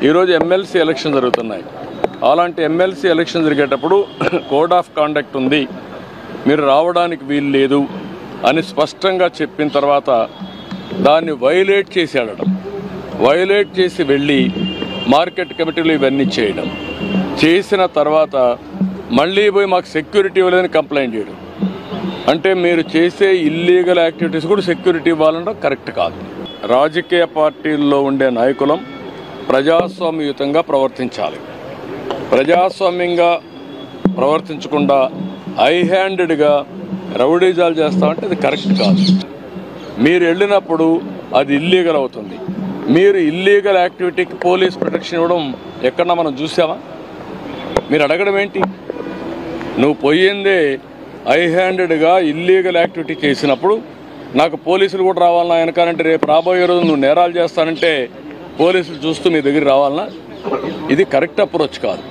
ఈరోజు MLC election జరుగుతున్నాయి. అలాంటి ఎమ్మెల్సీ ఎలక్షన్ జరిగేటప్పుడు కోడ్ ఆఫ్ కాండక్ట్ ఉంది, మీరు రావడానికి వీలు లేదు అని స్పష్టంగా చెప్పిన తర్వాత దాన్ని వైలేట్ చేసి వెళ్ళి మార్కెట్ కమిటీలు ఇవన్నీ చేయడం చేసిన తర్వాత మళ్ళీ పోయి మాకు సెక్యూరిటీ ఇవ్వలేదని కంప్లైంట్ చేయడం అంటే మీరు చేసే ఇల్లీగల్ యాక్టివిటీస్ కూడా సెక్యూరిటీ ఇవ్వాలంటే కరెక్ట్ కాదు. రాజకీయ పార్టీల్లో ఉండే నాయకులం ప్రజాస్వామ్యయుతంగా ప్రవర్తించాలి. ప్రజాస్వామ్యంగా ప్రవర్తించకుండా హై హ్యాండెడ్గా రౌడీజాలు చేస్తామంటే అది కరెక్ట్ కాదు. మీరు వెళ్ళినప్పుడు అది ఇల్లీగల్ అవుతుంది. మీరు ఇల్లీగల్ యాక్టివిటీకి పోలీస్ ప్రొటెక్షన్ ఇవ్వడం ఎక్కడన్నా మనం చూసామా? మీరు అడగడం ఏంటి? నువ్వు పోయిందే హై హ్యాండెడ్గా ఇల్లీగల్ యాక్టివిటీ చేసినప్పుడు నాకు పోలీసులు కూడా రావాలన్నా వెనకాలంటే రేపు రాబోయే రోజు నువ్వు నేరాలు చేస్తానంటే పోలీసులు చూస్తూ మీ దగ్గర రావాలన్నా? ఇది కరెక్ట్ అప్రోచ్ కాదు.